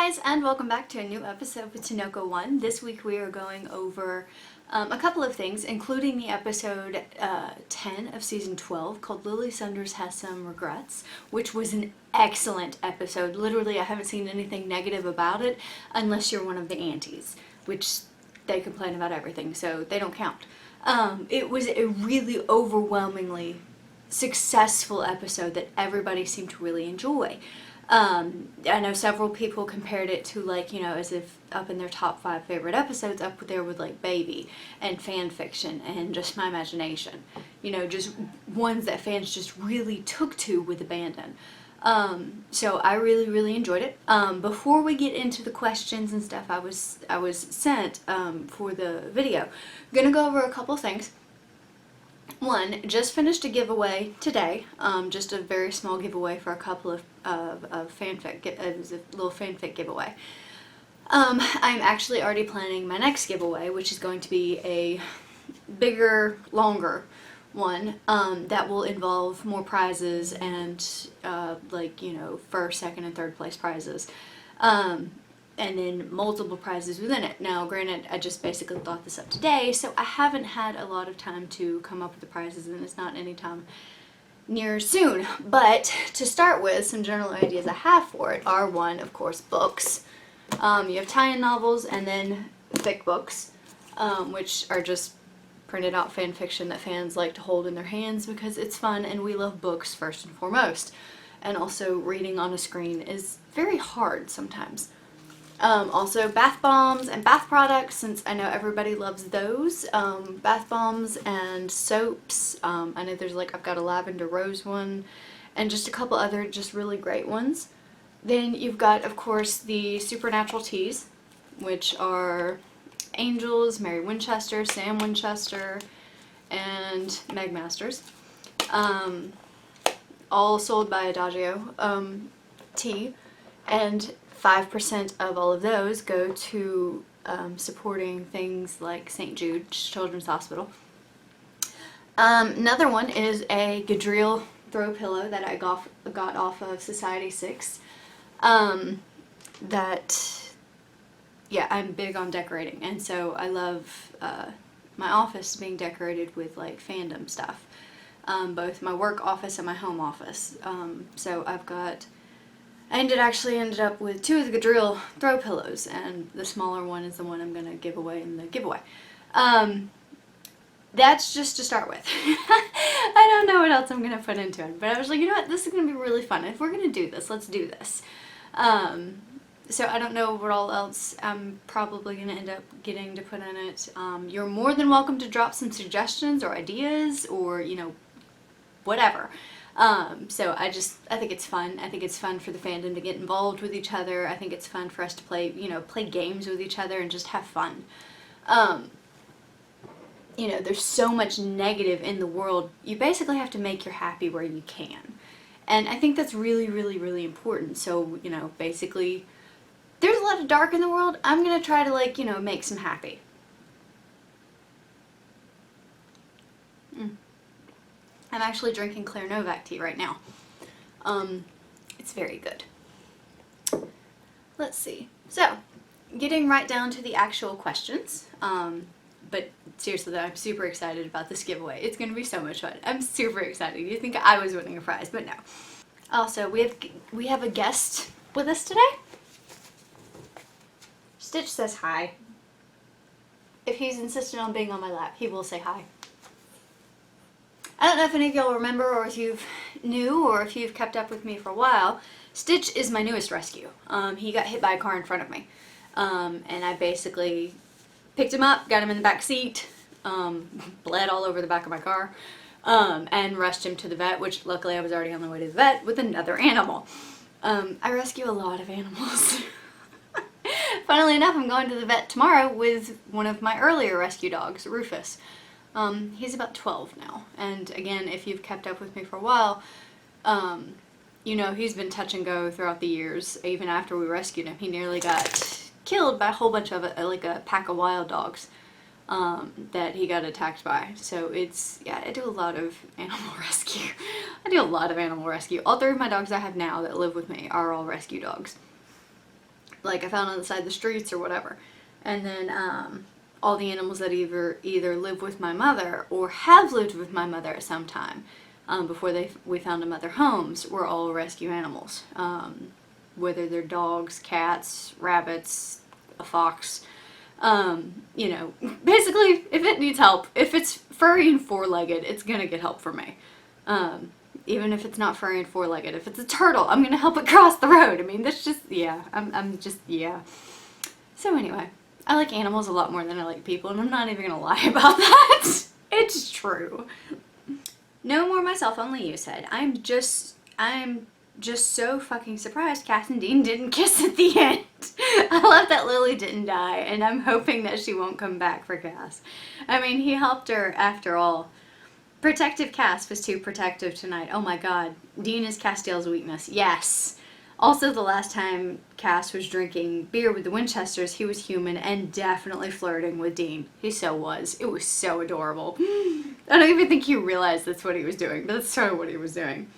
guys, and welcome back to a new episode with Tinoco 1. This week we are going over a couple of things, including the episode 10 of season 12 called Sunders Has Some Regrets, which was an excellent episode. Literally, I haven't seen anything negative about it unless you're one of the aunties, which they complain about everything, so they don't count. It was a really overwhelmingly successful episode that everybody seemed to really enjoy. I know several people compared it to, like, as if up in their top 5 favorite episodes, up there with like Baby and fan fiction and Just My Imagination. Just ones that fans just really took to with abandon. So I really enjoyed it. Before we get into the questions and stuff I was sent for the video, I'm gonna go over a couple things. One, just finished a giveaway today, just a very small giveaway for a couple of fanfic. It was a little fanfic giveaway. I'm actually already planning my next giveaway, which is going to be a bigger, longer one that will involve more prizes and first, second, and third place prizes. And then multiple prizes within it. Now, granted, I just basically thought this up today, so I haven't had a lot of time to come up with the prizes, and it's not any time near soon. But to start with, some general ideas I have for it are, one, of course, books. You have tie-in novels and then thick books, which are just printed out fan fiction that fans like to hold in their hands because it's fun, and we love books first and foremost. And also, reading on a screen is very hard sometimes. Also bath bombs and bath products, since I know everybody loves those. Bath bombs and soaps. I know there's I've got a lavender rose one and just a couple other just really great ones. Then you've got, of course, the supernatural teas, which are Angels, Mary Winchester, Sam Winchester, and Meg Masters. All sold by Adagio tea, and 5% of all of those go to supporting things like St. Jude Children's Hospital. Another one is a Gadrille throw pillow that I got off of Society 6. I'm big on decorating, and so I love my office being decorated with fandom stuff. Both my work office and my home office. So I ended up with 2 of the Gadrille throw pillows, and the smaller one is the one I'm going to give away in the giveaway. That's just to start with. I don't know what else I'm going to put into it, but I was like, you know what, this is going to be really fun. If we're going to do this, let's do this. So I don't know what all else I'm probably going to end up getting to put in it. You're more than welcome to drop some suggestions or ideas or, whatever. So I think it's fun. I think it's fun for the fandom to get involved with each other. I think it's fun for us to play games with each other and just have fun. There's so much negative in the world. You basically have to make your happy where you can. And I think that's really important. So, basically, there's a lot of dark in the world. I'm going to try to, make some happy. I'm actually drinking Claire Novak tea right now. It's very good. Let's see. So, getting right down to the actual questions. But seriously, I'm super excited about this giveaway. It's going to be so much fun. I'm super excited. You'd think I was winning a prize, but no. Also, we have a guest with us today. Stitch says hi. If he's insistent on being on my lap, he will say hi. I don't know if any of y'all remember, or if you've new, or if you've kept up with me for a while. Stitch is my newest rescue. He got hit by a car in front of me. And I basically picked him up, got him in the back seat, bled all over the back of my car, and rushed him to the vet, which luckily I was already on the way to the vet with another animal. I rescue a lot of animals. Funnily enough, I'm going to the vet tomorrow with one of my earlier rescue dogs, Rufus. He's about 12 now, and again, if you've kept up with me for a while, he's been touch and go throughout the years. Even after we rescued him, he nearly got killed by a whole bunch of a pack of wild dogs that he got attacked by. So I do a lot of animal rescue. All 3 of my dogs I have now that live with me are all rescue dogs. like I found on the side of the streets or whatever. And then all the animals that either live with my mother or have lived with my mother at some time before we found them other homes were all rescue animals. Whether they're dogs, cats, rabbits, a fox. You know, basically, if it needs help, if it's furry and four-legged, it's gonna get help from me. Even if it's not furry and four-legged. If it's a turtle, I'm gonna help it cross the road. I mean, that's just, yeah, I'm just, yeah. So anyway, I like animals a lot more than I like people, and I'm not even gonna lie about that. It's true. No more myself, only you said. I'm just so fucking surprised Cass and Dean didn't kiss at the end. I love that Lily didn't die, and I'm hoping that she won't come back for Cass. I mean, he helped her after all. Protective Cass was too protective tonight. Oh my god. Dean is Castiel's weakness. Yes. Also, the last time Cass was drinking beer with the Winchesters, he was human and definitely flirting with Dean. He so was. It was so adorable. I don't even think he realized that's what he was doing, but that's totally what he was doing.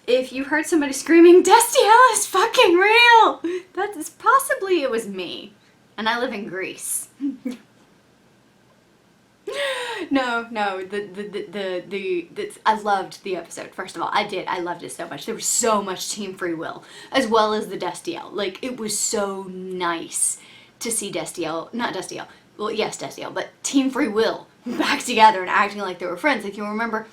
If you heard somebody screaming, Castiel is fucking real! That is possibly it was me. And I live in Greece. No, I loved the episode, first of all. I loved it so much. There was so much Team Free Will, as well as the Castiel. Like, it was so nice to see Castiel, not Castiel, well, yes, Castiel, but Team Free Will back together and acting like they were friends. Like, you remember,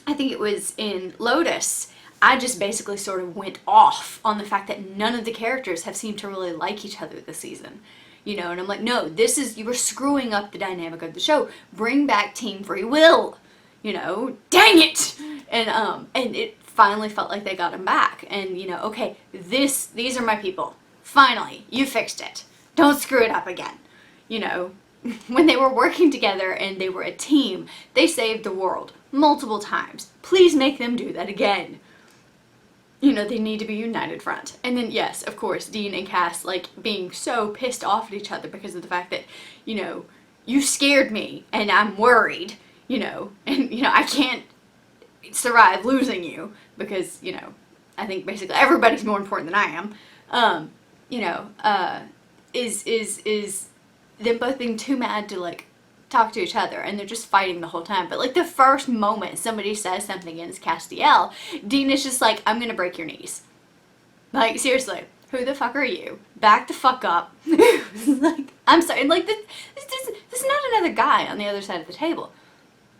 I think it was in Lotus, I just basically sort of went off on the fact that none of the characters have seemed to really like each other this season. You know, and I'm like, no, you were screwing up the dynamic of the show. Bring back Team Free Will. You know, dang it! And it finally felt like they got him back. And, you know, okay, these are my people. Finally, you fixed it. Don't screw it up again. You know, when they were working together and they were a team, they saved the world multiple times. Please make them do that again. You know, they need to be united front. And then, yes, of course, Dean and Cass, like, being so pissed off at each other because of the fact that, you know, you scared me and I'm worried, you know, and, you know, I can't survive losing you because, you know, I think basically everybody's more important than I am, you know, is them both being too mad to, like, talk to each other, and they're just fighting the whole time. But like the first moment somebody says something against Castiel, Dean is just like, I'm gonna break your knees. Like, seriously, who the fuck are you? Back the fuck up. Like, I'm sorry, and like this is not another guy on the other side of the table.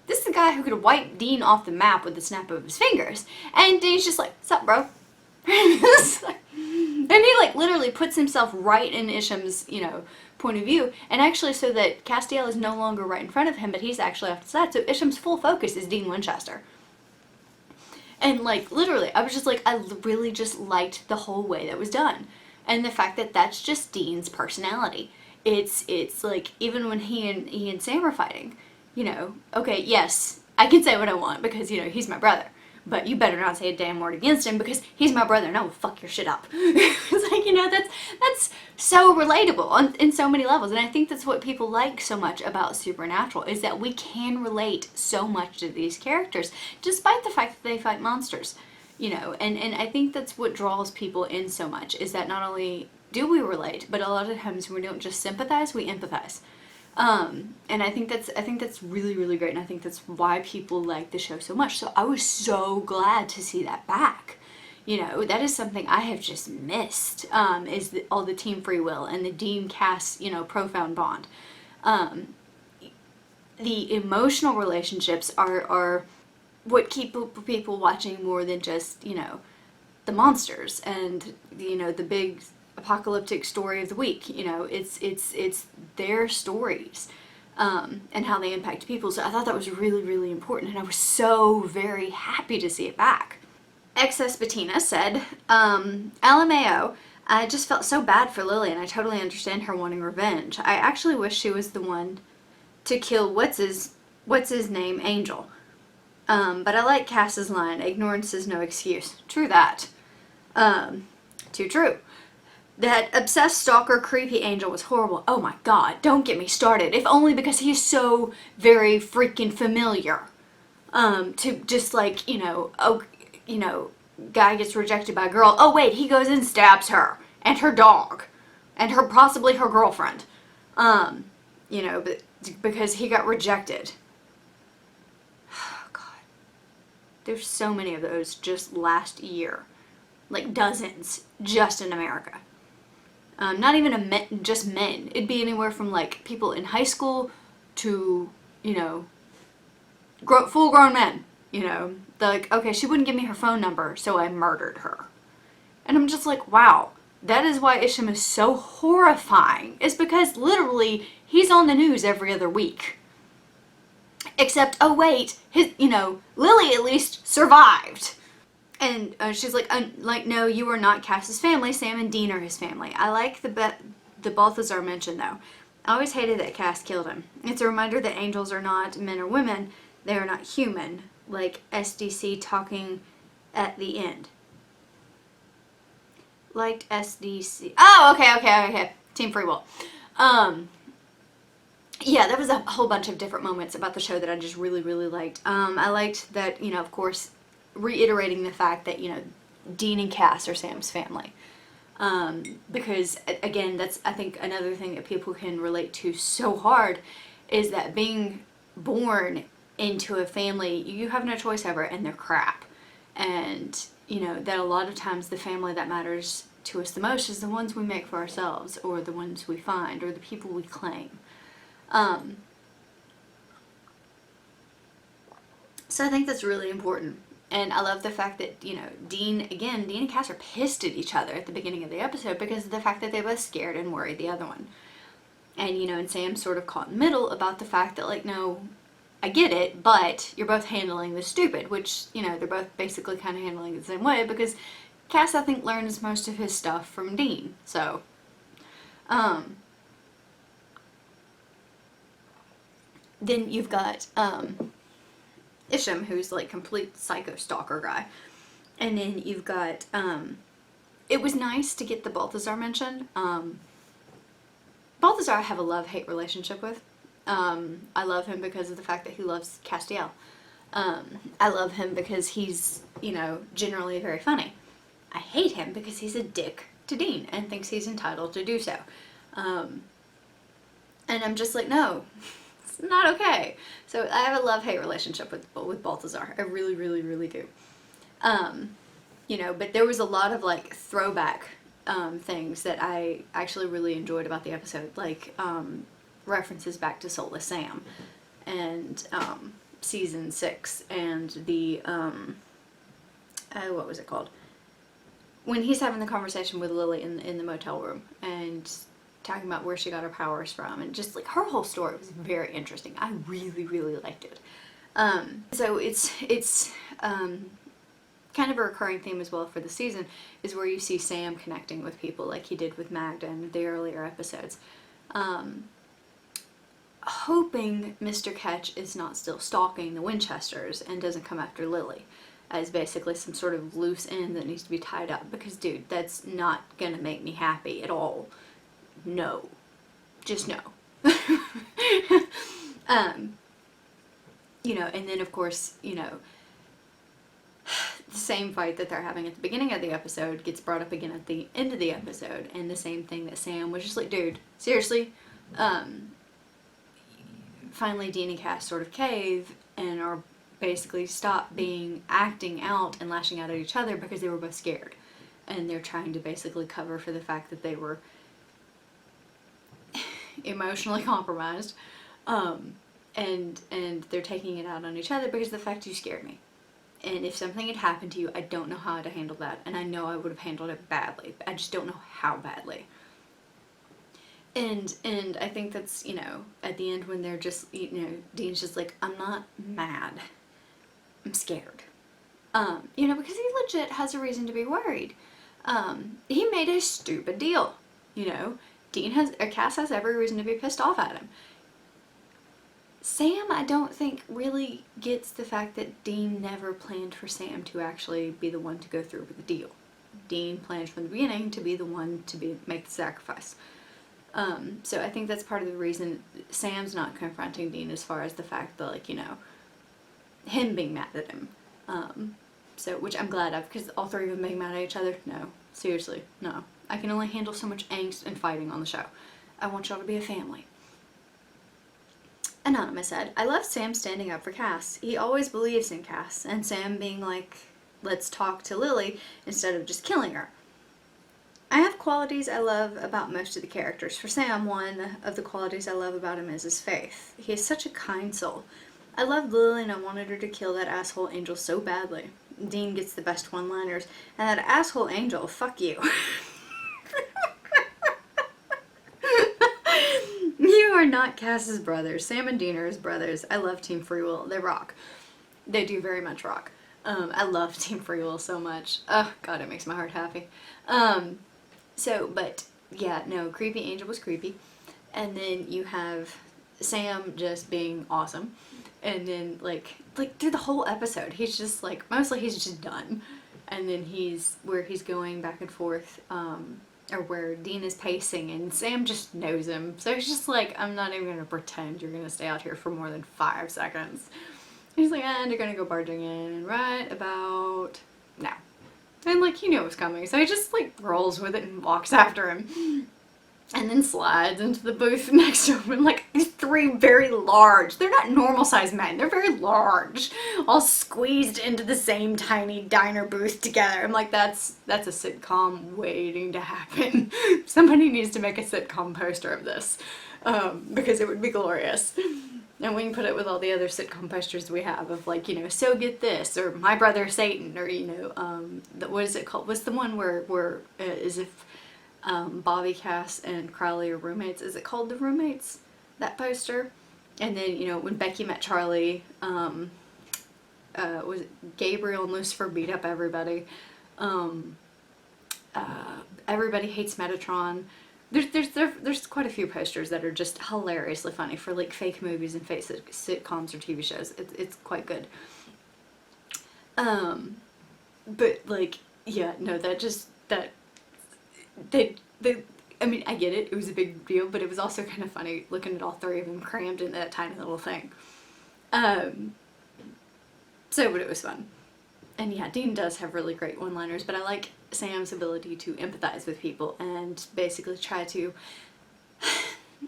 This is the guy who could wipe Dean off the map with the snap of his fingers. And Dean's just like, sup, bro? And he like literally puts himself right in Isham's, you know, point of view, and actually so that Castiel is no longer right in front of him, but he's actually off to the side, so Isham's full focus is Dean Winchester. And like literally, I was just like, I really just liked the whole way that was done, and the fact that that's just Dean's personality. It's like, even when he and Sam are fighting, you know, okay, yes, I can say what I want because, you know, he's my brother. But you better not say a damn word against him because he's my brother and I will fuck your shit up. It's like, you know, that's so relatable in so many levels. And I think that's what people like so much about Supernatural, is that we can relate so much to these characters, despite the fact that they fight monsters. You know, and I think that's what draws people in so much, is that not only do we relate, but a lot of times we don't just sympathize, we empathize. And I think that's really, really great, and I think that's why people like the show so much. So I was so glad to see that back. You know, that is something I have just missed, is all the Team Free Will and the Dean Cass, you know, profound bond. The emotional relationships are what keep people watching more than just, you know, the monsters and, you know, the big apocalyptic story of the week. You know, it's their stories, and how they impact people. So I thought that was really, really important, and I was so very happy to see it back. Excess Bettina said, LMAO, I just felt so bad for Lily, and I totally understand her wanting revenge. I actually wish she was the one to kill what's his name, Angel. But I like Cass's line, ignorance is no excuse. True that. Too true. That obsessed stalker creepy Angel was horrible. Oh my god, don't get me started. If only because he's so very freaking familiar. To just like, you know, oh, you know, guy gets rejected by a girl. Oh wait, he goes and stabs her. and her dog and possibly her girlfriend. You know, but because he got rejected. Oh, God. There's so many of those just last year. Like dozens, just in America. Not even just men. It'd be anywhere from like people in high school to, you know, full grown men. You know, they're like, okay, she wouldn't give me her phone number, so I murdered her. And I'm just like, wow, that is why Isham is so horrifying. It's because literally he's on the news every other week. Except, oh wait, Lily at least survived. And she's like, no, you are not Cass's family. Sam and Dean are his family. I like the Balthazar mention though. I always hated that Cass killed him. It's a reminder that angels are not men or women. They are not human. Like SDC talking at the end. Liked SDC. Oh, okay. Team Free Will. Yeah, there was a whole bunch of different moments about the show that I just really, really liked. I liked that, you know, of course, reiterating the fact that, you know, Dean and Cass are Sam's family. Because, again, that's, I think, another thing that people can relate to so hard is that being born into a family you have no choice over, and they're crap. And, you know, that a lot of times the family that matters to us the most is the ones we make for ourselves, or the ones we find, or the people we claim. So I think that's really important. And I love the fact that, you know, Dean and Cass are pissed at each other at the beginning of the episode because of the fact that they both scared and worried the other one. And, you know, and Sam's sort of caught in the middle about the fact that, like, no, I get it, but you're both handling this stupid, which, you know, they're both basically kind of handling it the same way because Cass, I think, learns most of his stuff from Dean. So, then you've got, Isham, who's like complete psycho stalker guy. And then you've got, it was nice to get the Balthazar mentioned. Balthazar I have a love-hate relationship with. I love him because of the fact that he loves Castiel. I love him because he's, you know, generally very funny. I hate him because he's a dick to Dean and thinks he's entitled to do so. And I'm just like, no, it's not okay. So I have a love-hate relationship with Balthazar. I really, really, really do. You know, but there was a lot of like throwback things that I actually really enjoyed about the episode, like references back to Soulless Sam and season 6 and the what was it called? When he's having the conversation with Lily in the motel room and talking about where she got her powers from, and just like her whole story was very interesting. I really, really liked it. So it's kind of a recurring theme as well for the season is where you see Sam connecting with people like he did with Magda in the earlier episodes. Hoping Mr. Ketch is not still stalking the Winchesters and doesn't come after Lily as basically some sort of loose end that needs to be tied up, because dude, that's not gonna make me happy at all. No. Just no. You know, and then of course, you know, the same fight that they're having at the beginning of the episode gets brought up again at the end of the episode, and the same thing that Sam was just like, dude, seriously? Finally Dean and Cass sort of cave and are basically stop acting out and lashing out at each other because they were both scared. And they're trying to basically cover for the fact that they were emotionally compromised. And they're taking it out on each other because of the fact you scared me. And if something had happened to you, I don't know how to handle that. And I know I would have handled it badly. I just don't know how badly. And I think that's, you know, at the end when they're just, you know, Dean's just like, I'm not mad. I'm scared. You know, because he legit has a reason to be worried. He made a stupid deal. You know, Cass has every reason to be pissed off at him. Sam, I don't think, really gets the fact that Dean never planned for Sam to actually be the one to go through with the deal. Dean planned from the beginning to be the one to make the sacrifice. So I think that's part of the reason Sam's not confronting Dean as far as the fact that, like, you know, him being mad at him. So, which I'm glad of, because all three of them being mad at each other, no. Seriously, no. I can only handle so much angst and fighting on the show. I want y'all to be a family. Anonymous said, I love Sam standing up for Cass. He always believes in Cass, and Sam being like, let's talk to Lily instead of just killing her. I have qualities I love about most of the characters. For Sam, one of the qualities I love about him is his faith. He is such a kind soul. I loved Lily and I wanted her to kill that asshole Angel so badly. Dean gets the best one-liners, and that asshole Angel, fuck you. You are not Cass's brothers. Sam and Dean are his brothers. I love Team Free Will. They rock. They do very much rock. I love Team Free Will so much. Oh, God, it makes my heart happy. But, yeah, no, Creepy Angel was creepy. And then you have Sam just being awesome. And then, like through the whole episode, he's just, like, mostly he's just done. And then he's going back and forth, or where Dean is pacing, and Sam just knows him. So he's just like, I'm not even going to pretend you're going to stay out here for more than 5 seconds. He's like, and you're going to go barging in right about now. And, like, he knew it was coming, so he just, like, rolls with it and walks after him. And then slides into the booth next to him, and, like, these 3 very large, they're not normal-sized men, they're very large, all squeezed into the same tiny diner booth together. I'm like, that's a sitcom waiting to happen. Somebody needs to make a sitcom poster of this, because it would be glorious. And we can put it with all the other sitcom posters we have of, like, you know, So Get This, or My Brother Satan, or, you know, what is it called? What's the one where as if Bobby, Cass, and Crowley are roommates? Is it called The Roommates? That poster? And then, you know, when Becky met Charlie, was it Gabriel and Lucifer beat up everybody. Everybody Hates Metatron. There's quite a few posters that are just hilariously funny for, like, fake movies and fake sitcoms or TV shows. It's quite good. But, like, yeah, no, I mean, I get it. It was a big deal, but it was also kind of funny looking at all 3 of them crammed into that tiny little thing. But it was fun. And yeah, Dean does have really great one-liners, but I like Sam's ability to empathize with people and basically try to,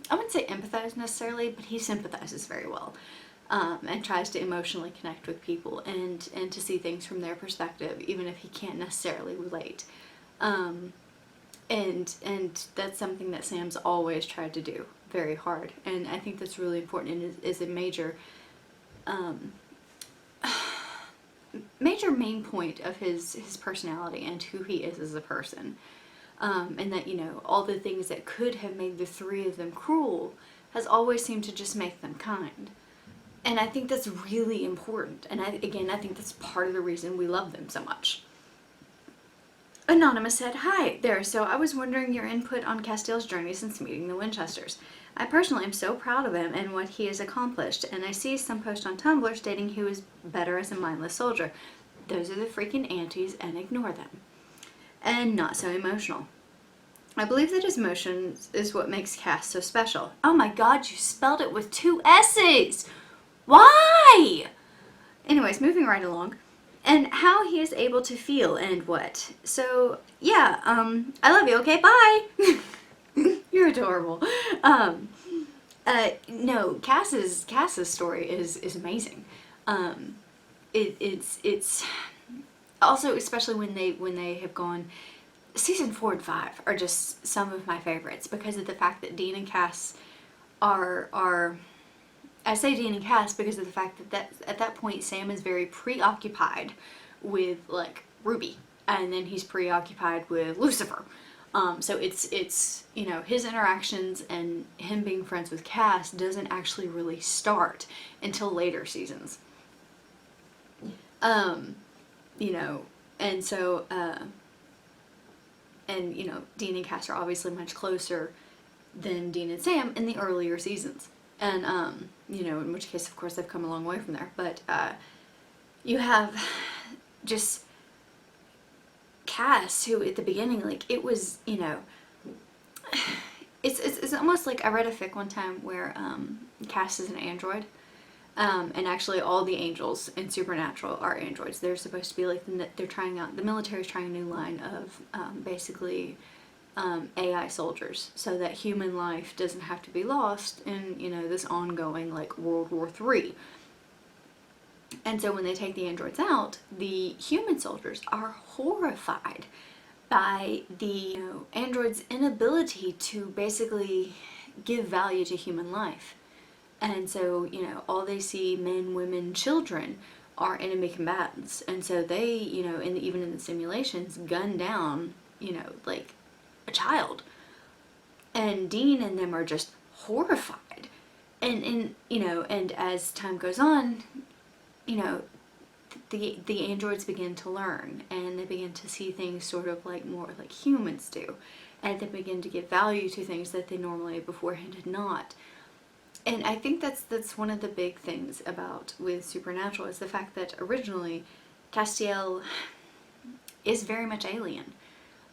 I wouldn't say empathize necessarily, but he sympathizes very well. And tries to emotionally connect with people and to see things from their perspective, even if he can't necessarily relate. And that's something that Sam's always tried to do very hard, and I think that's really important and is a major main point of his personality and who he is as a person. And that, you know, all the things that could have made the 3 of them cruel has always seemed to just make them kind. And I think that's really important, and I think that's part of the reason we love them so much. Anonymous said, hi there, so I was wondering your input on Castiel's journey since meeting the Winchesters. I personally am so proud of him and what he has accomplished, and I see some post on Tumblr stating he was better as a mindless soldier. Those are the freaking antis, and ignore them. And not so emotional. I believe that his emotions is what makes Cass so special. Oh my god, you spelled it with 2 S's! Why? Anyways, moving right along. And how he is able to feel and what. So, yeah, I love you, okay, bye! You're adorable. No, Cass's story is amazing. It's also, especially when they have gone, season 4 and 5 are just some of my favorites because of the fact that Dean and Cass are I say Dean and Cass because of the fact that at that point Sam is very preoccupied with, like, Ruby, and then he's preoccupied with Lucifer. So it's you know, his interactions and him being friends with Cass doesn't actually really start until later seasons. You know, and so and you know, Dean and Cass are obviously much closer than Dean and Sam in the earlier seasons. And, you know, in which case, of course, they've come a long way from there. But, you have just Cass, who at the beginning, like, it was, you know, it's almost like I read a fic one time where, Cass is an android. And actually all the angels in Supernatural are androids. They're supposed to be like, the military's trying a new line of, basically, AI soldiers so that human life doesn't have to be lost in, you know, this ongoing like World War III. And so when they take the androids out, the human soldiers are horrified by the, you know, androids' inability to basically give value to human life. And so, you know, all they see, men, women, children, are enemy combatants. And so they, you know, even in the simulations, gun down, you know, like a child. And Dean and them are just horrified. And you know, and as time goes on, you know, the androids begin to learn, and they begin to see things sort of like more like humans do, and they begin to give value to things that they normally beforehand had not. And I think that's one of the big things about with Supernatural is the fact that originally Castiel is very much alien,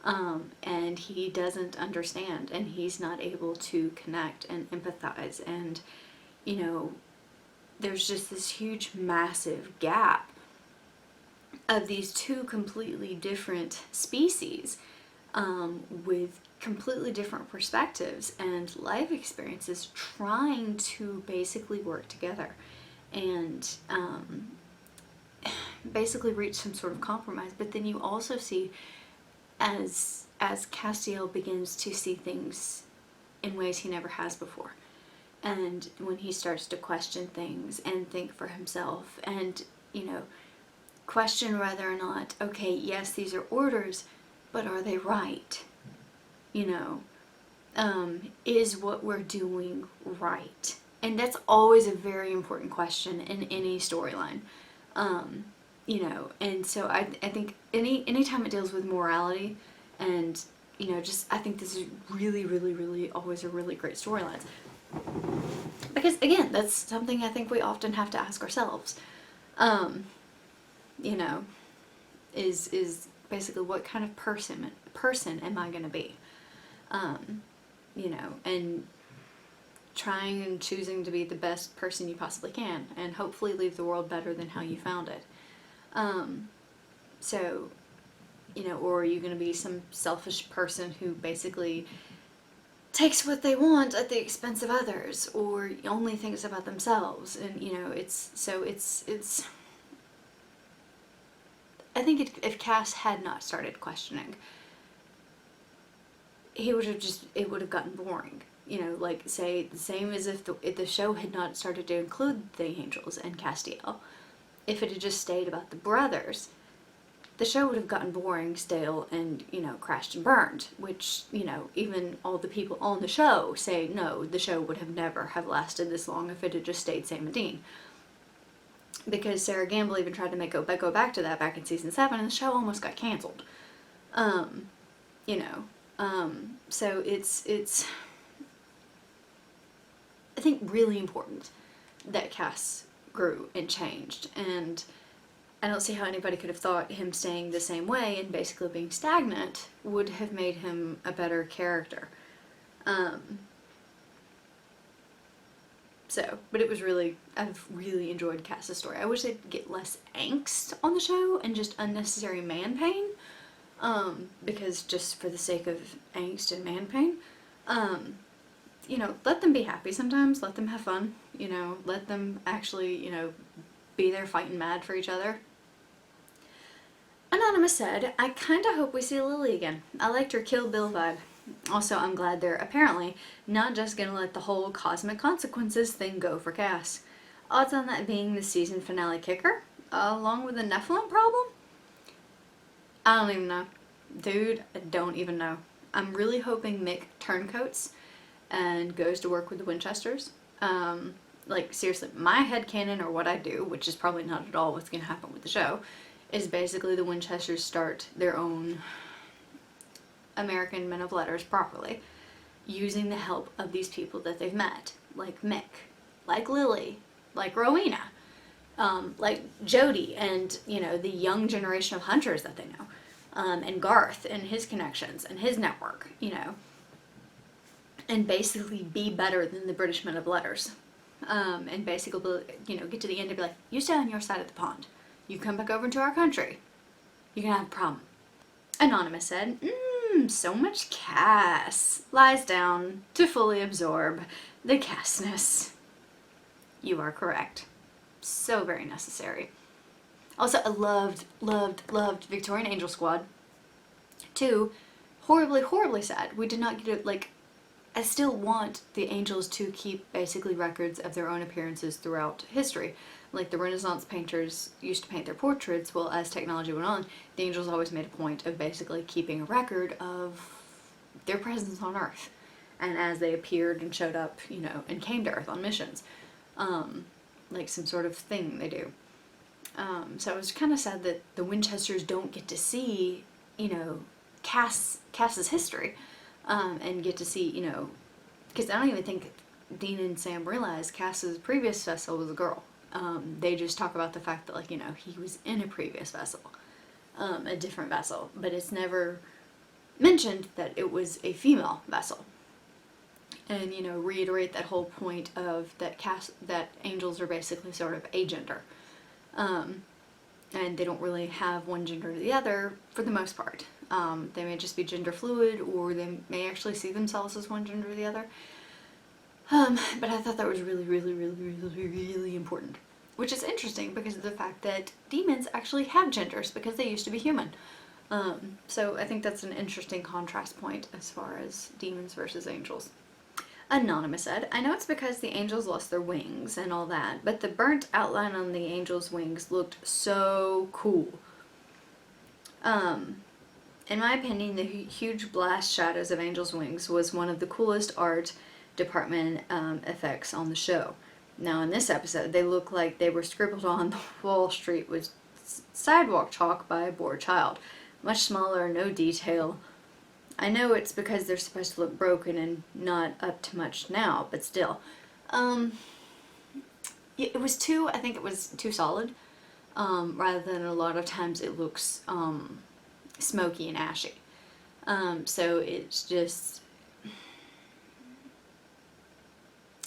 and he doesn't understand, and he's not able to connect and empathize, and you know, there's just this huge massive gap of these two completely different species, with completely different perspectives and life experiences, trying to basically work together and basically reach some sort of compromise. But then you also see as Castiel begins to see things in ways he never has before, and when he starts to question things and think for himself, and you know, question whether or not, okay, yes, these are orders, but are they right? You know, is what we're doing right? And that's always a very important question in any storyline. You know, and so I think anytime it deals with morality and, you know, just, I think this is really, really, really always a really great storyline. Because again, that's something I think we often have to ask ourselves. You know, is basically what kind of person am I going to be? You know, and trying and choosing to be the best person you possibly can, and hopefully leave the world better than how you found it. So, you know, or are you going to be some selfish person who basically takes what they want at the expense of others, or only thinks about themselves? And you know, it's I think if Cass had not started questioning, it would have gotten boring. You know, like, say, the same as if the show had not started to include the angels and Castiel. If it had just stayed about the brothers, the show would have gotten boring, stale, and, you know, crashed and burned. Which, you know, even all the people on the show say, no, the show would have never have lasted this long if it had just stayed Sam and Dean. Because Sarah Gamble even tried to go back to that back in season 7, and the show almost got canceled. You know, so it's I think really important that Cass grew and changed, and I don't see how anybody could have thought him staying the same way and basically being stagnant would have made him a better character. So, but it was really, I've really enjoyed Cass's story. I wish they'd get less angst on the show and just unnecessary man pain, because just for the sake of angst and man pain, you know, let them be happy sometimes, let them have fun, you know, let them actually, you know, be there fighting mad for each other. Anonymous said, I kinda hope we see Lily again. I liked her Kill Bill vibe. Also, I'm glad they're apparently not just gonna let the whole cosmic consequences thing go for Cass. Odds on that being the season finale kicker, along with the Nephilim problem? I don't even know. Dude, I don't even know. I'm really hoping Mick turncoats and goes to work with the Winchesters. Like, seriously, my headcanon, or what I do, which is probably not at all what's gonna happen with the show, is basically the Winchesters start their own American men of letters properly, using the help of these people that they've met, like Mick, like Lily, like Rowena, like Jody, and, you know, the young generation of hunters that they know, and Garth and his connections and his network, you know, and basically be better than the British men of letters, and basically, you know, get to the end and be like, you stay on your side of the pond, you come back over into our country, you're gonna have a problem. Anonymous said, So much Cass lies down to fully absorb the Cassness. You are correct. So very necessary. Also, I loved Victorian Angel Squad. 2, horribly, horribly sad. We did not get it, like, I still want the angels to keep basically records of their own appearances throughout history. Like the Renaissance painters used to paint their portraits, well, as technology went on, the angels always made a point of basically keeping a record of their presence on Earth. And as they appeared and showed up, you know, and came to Earth on missions. Like some sort of thing they do. So I was kind of sad that the Winchesters don't get to see, you know, Cass's history. And get to see, you know, because I don't even think Dean and Sam realize Cass's previous vessel was a girl. They just talk about the fact that, like, you know, he was in a previous vessel, a different vessel, but it's never mentioned that it was a female vessel. And, you know, reiterate that whole point of that angels are basically sort of agender. And they don't really have one gender or the other for the most part. They may just be gender fluid, or they may actually see themselves as one gender or the other. But I thought that was really, really, really, really, really important. Which is interesting because of the fact that demons actually have genders because they used to be human. So I think that's an interesting contrast point as far as demons versus angels. Anonymous said, I know it's because the angels lost their wings and all that, but the burnt outline on the angels' wings looked so cool. In my opinion, the huge blast shadows of angels' wings was one of the coolest art department effects on the show. Now in this episode, they look like they were scribbled on the Wall Street with sidewalk chalk by a bored child. Much smaller, no detail. I know it's because they're supposed to look broken and not up to much now, but still. It was I think it was too solid, rather than a lot of times it looks smoky and ashy. So it's just,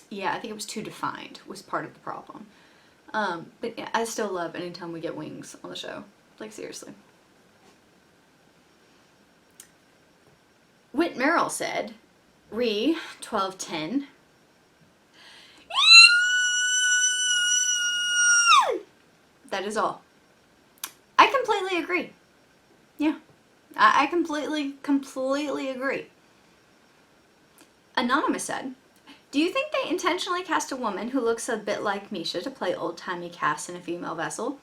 yeah, I think it was too defined was part of the problem. But yeah, I still love anytime we get wings on the show. Like, seriously. Whit Merrill said, Re 1210. That is all. I completely agree. Yeah. I completely agree. Anonymous said, do you think they intentionally cast a woman who looks a bit like Misha to play old-timey Cass in a female vessel?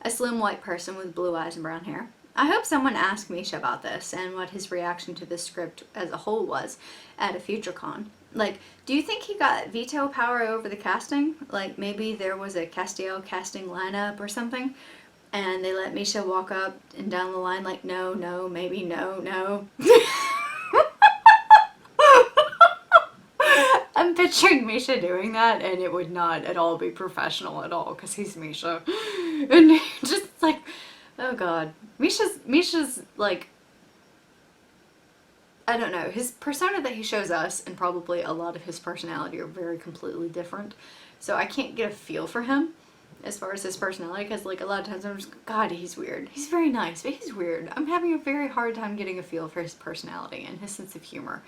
A slim white person with blue eyes and brown hair? I hope someone asked Misha about this and what his reaction to the script as a whole was at a future con. Like, do you think he got veto power over the casting? Like, maybe there was a Castiel casting lineup or something, and they let Misha walk up and down the line like, no, no, maybe, no, no. I'm picturing Misha doing that, and it would not at all be professional at all, because he's Misha. And just like, oh god. Misha's like, I don't know, his persona that he shows us and probably a lot of his personality are very completely different. So I can't get a feel for him as far as his personality, because like a lot of times I'm just, god, he's weird. He's very nice, but he's weird. I'm having a very hard time getting a feel for his personality and his sense of humor.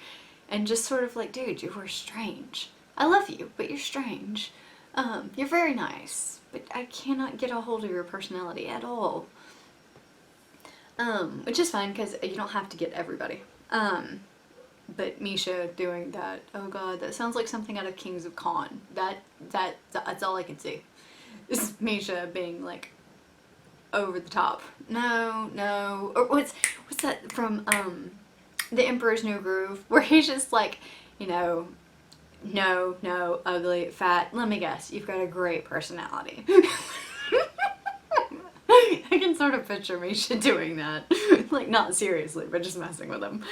And just sort of like, dude, you were strange. I love you, but you're strange. You're very nice, but I cannot get a hold of your personality at all. Which is fine, because you don't have to get everybody. But Misha doing that, oh god, that sounds like something out of Kings of Con. That's all I can see. Is Misha being like over the top. No, no. Or what's that from The Emperor's New Groove, where he's just like, you know, no, no, ugly, fat. Let me guess, you've got a great personality. I can sort of picture Misha doing that. Like, not seriously, but just messing with him.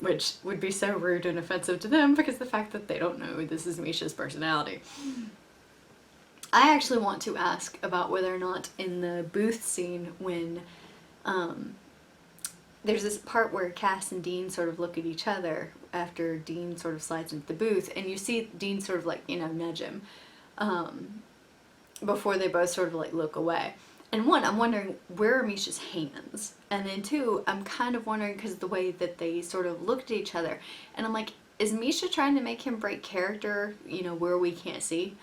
Which would be so rude and offensive to them because the fact that they don't know this is Misha's personality. I actually want to ask about whether or not in the booth scene when there's this part where Cass and Dean sort of look at each other after Dean sort of slides into the booth, and you see Dean sort of like, you know, nudge him before they both sort of like look away. And one, I'm wondering, where are Misha's hands? And then two, I'm kind of wondering, because of the way that they sort of looked at each other, and I'm like, is Misha trying to make him break character, you know, where we can't see?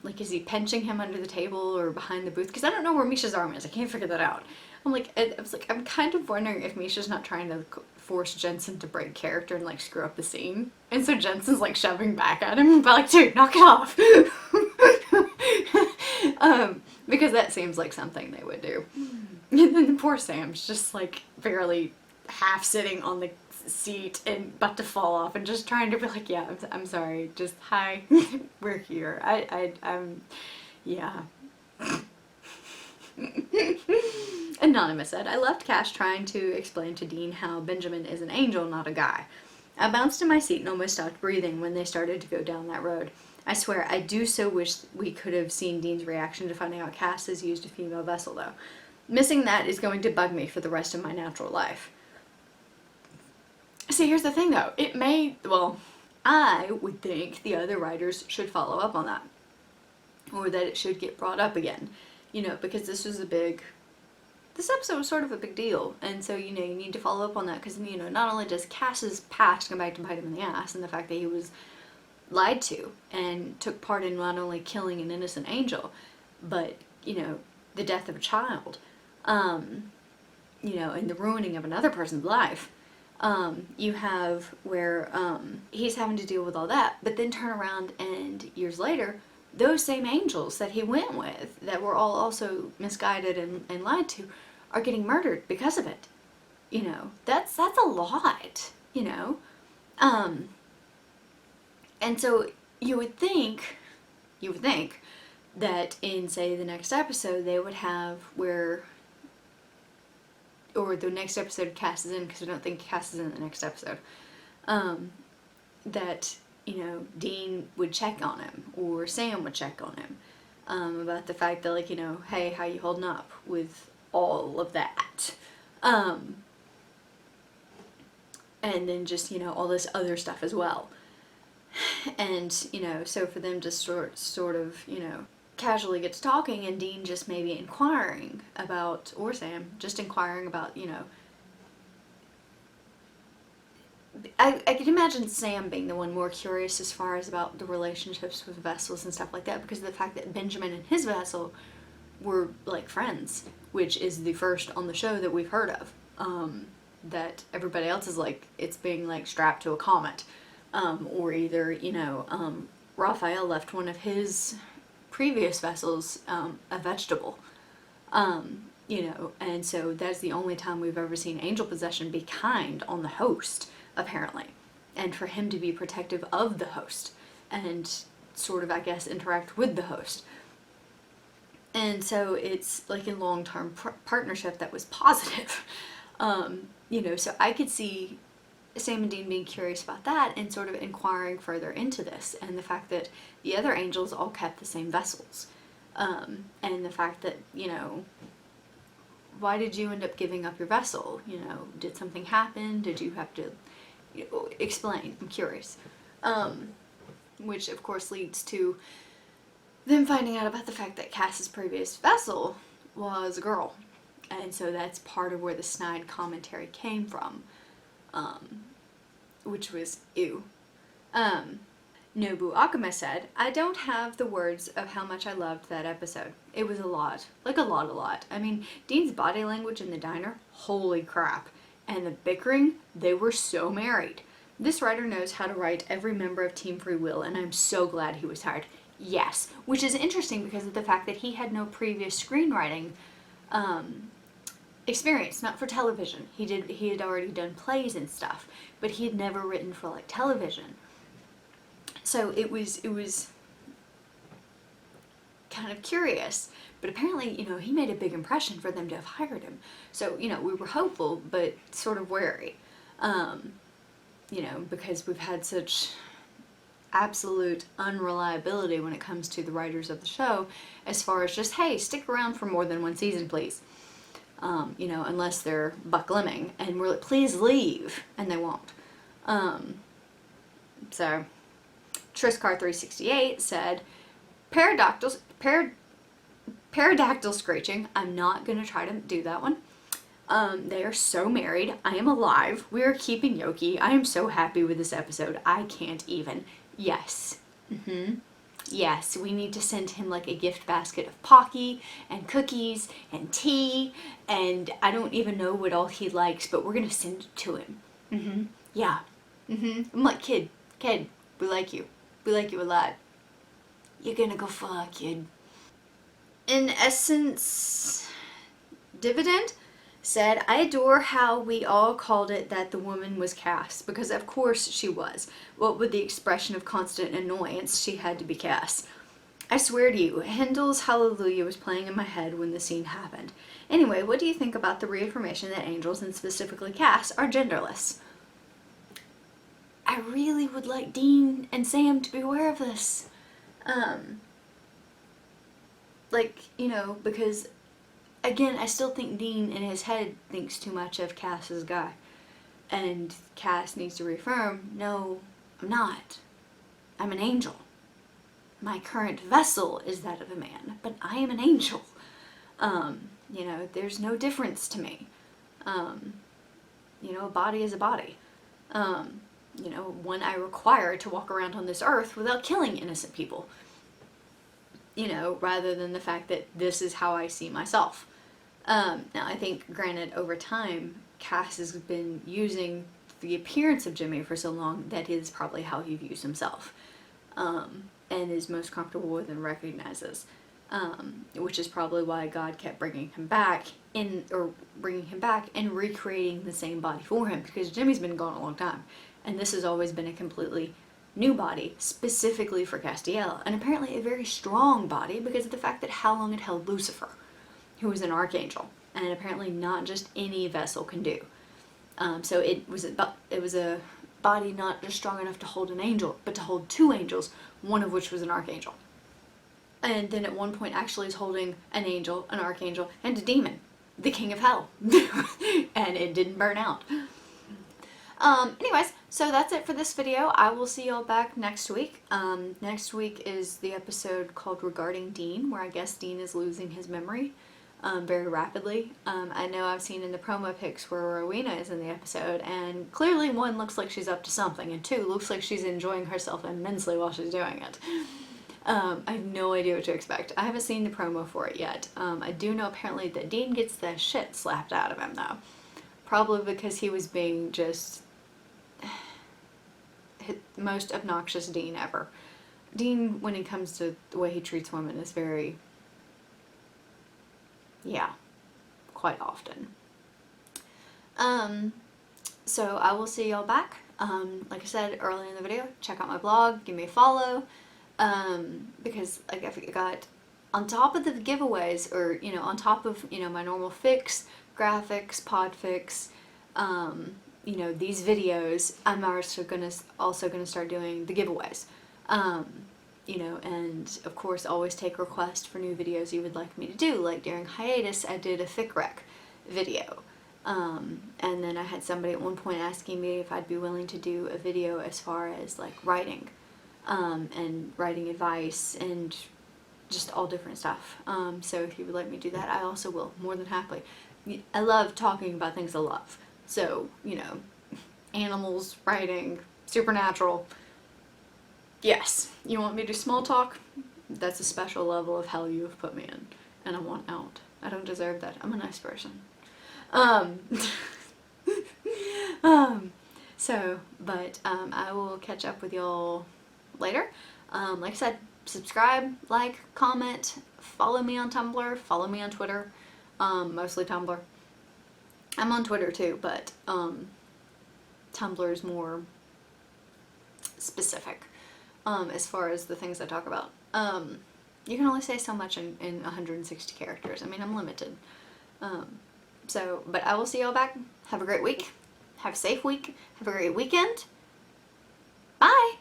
Like, is he pinching him under the table or behind the booth? Because I don't know where Misha's arm is. I can't figure that out. I'm kind of wondering if Misha's not trying to force Jensen to break character and, like, screw up the scene. And so Jensen's, like, shoving back at him, but, like, dude, knock it off. Because that seems like something they would do. And then poor Sam's just, like, barely half sitting on the seat and about to fall off and just trying to be like, yeah, I'm sorry, just hi, we're here. I'm yeah. Anonymous said, I left Cash trying to explain to Dean how Benjamin is an angel, not a guy. I bounced in my seat and almost stopped breathing when they started to go down that road. I swear, I do so wish we could have seen Dean's reaction to finding out Cass has used a female vessel, though. Missing that is going to bug me for the rest of my natural life. See, here's the thing, though. I would think the other writers should follow up on that. Or that it should get brought up again. You know, because this episode was sort of a big deal. And so, you know, you need to follow up on that. Because, you know, not only does Cass's past come back to bite him in the ass, and the fact that he was lied to and took part in not only killing an innocent angel, but, you know, the death of a child. You know, and the ruining of another person's life. You have where he's having to deal with all that, but then turn around and years later, those same angels that he went with, that were all also misguided and lied to, are getting murdered because of it. You know, that's a lot, you know. And so you would think that in, say, the next episode, they would have where, or the next episode of Cass is in, because I don't think Cass is in the next episode, that, you know, Dean would check on him, or Sam would check on him, about the fact that, like, you know, hey, how you holding up with all of that? And then just, you know, all this other stuff as well. And, you know, so for them to sort of, you know, casually gets talking, and Dean just maybe inquiring about, or Sam, just inquiring about, you know, I could imagine Sam being the one more curious as far as about the relationships with vessels and stuff like that, because of the fact that Benjamin and his vessel were, like, friends, which is the first on the show that we've heard of, that everybody else is, like, it's being, like, strapped to a comet, or either, you know, Raphael left one of his previous vessels a vegetable, you know, and so that's the only time we've ever seen angel possession be kind on the host, apparently, and for him to be protective of the host and sort of, I guess, interact with the host. And so it's like a long-term partnership that was positive, you know, so I could see Sam and Dean being curious about that and sort of inquiring further into this, and the fact that the other angels all kept the same vessels, and the fact that, you know, why did you end up giving up your vessel? You know, did something happen? Did you have to, you know, explain? I'm curious. Which of course leads to them finding out about the fact that Cass's previous vessel was a girl, and so that's part of where the snide commentary came from. Which was ew. Nobu Akame said, I don't have the words of how much I loved that episode. It was a lot. Like a lot. I mean, Dean's body language in the diner, holy crap. And the bickering, they were so married. This writer knows how to write every member of Team Free Will, and I'm so glad he was hired. Yes. Which is interesting because of the fact that he had no previous screenwriting, experience, not for television. He had already done plays and stuff, but he had never written for, like, television. So it was kind of curious, but apparently, you know, he made a big impression for them to have hired him. So, you know, we were hopeful, but sort of wary, you know, because we've had such absolute unreliability when it comes to the writers of the show, as far as just, hey, stick around for more than one season, please. You know, unless they're Buck Lemming, and we're like, please leave, and they won't. So, Triscar368 said, Pterodactyl screeching. I'm not gonna try to do that one. They are so married. I am alive. We are keeping Yoki. I am so happy with this episode. I can't even. Yes. Yes, we need to send him like a gift basket of Pocky and cookies and tea, and I don't even know what all he likes, but we're gonna send it to him. Yeah. I'm like, kid, we like you. We like you a lot. You're gonna go far, kid. In essence, Dividend said, I adore how we all called it that the woman was Cass, because of course she was. What with the expression of constant annoyance, she had to be Cass. I swear to you, Handel's Hallelujah was playing in my head when the scene happened. Anyway, what do you think about the reaffirmation that angels, and specifically Cass, are genderless? I really would like Dean and Sam to be aware of this. Because again, I still think Dean in his head thinks too much of Cass as a guy. And Cass needs to reaffirm, no, I'm not. I'm an angel. My current vessel is that of a man, but I am an angel. There's no difference to me. A body is a body. One I require to walk around on this earth without killing innocent people. Rather than the fact that this is how I see myself. Now, I think, granted, over time, Cass has been using the appearance of Jimmy for so long that is probably how he views himself, and is most comfortable with and recognizes, which is probably why God kept bringing him back and recreating the same body for him, because Jimmy's been gone a long time, and this has always been a completely new body, specifically for Castiel, and apparently a very strong body because of the fact that how long it held Lucifer, who was an archangel, and apparently not just any vessel can do. So it was a body not just strong enough to hold an angel, but to hold two angels, one of which was an archangel. And then at one point actually is holding an angel, an archangel, and a demon, the king of hell. And it didn't burn out. Anyways, so that's it for this video. I will see y'all back next week. Next week is the episode called Regarding Dean, where I guess Dean is losing his memory very rapidly. I know I've seen in the promo pics where Rowena is in the episode, and clearly one, looks like she's up to something, and two, looks like she's enjoying herself immensely while she's doing it. I have no idea what to expect. I haven't seen the promo for it yet. I do know apparently that Dean gets the shit slapped out of him though. Probably because he was being just the most obnoxious Dean ever. Dean, when it comes to the way he treats women, is very, quite often. So I will see y'all back. Like I said earlier in the video, check out my blog, give me a follow, because like I've got, on top of the giveaways, or on top of my normal fix, graphics, podfix, these videos, I'm also gonna start doing the giveaways. And of course always take requests for new videos you would like me to do. Like during hiatus, I did a fic rec video. And then I had somebody at one point asking me if I'd be willing to do a video as far as like writing, and writing advice and just all different stuff. So if you would like me to do that, I also will, more than happily. I love talking about things I love. So, animals, writing, supernatural. Yes, you want me to do small talk? That's a special level of hell you have put me in, and I want out. I don't deserve that. I'm a nice person. I will catch up with y'all later. Like I said, subscribe, like, comment, follow me on Tumblr, follow me on Twitter, mostly Tumblr. I'm on Twitter too, but Tumblr is more specific as far as the things I talk about. You can only say so much in 160 characters. I mean, I'm limited. But I will see y'all back. Have a great week. Have a safe week. Have a great weekend. Bye!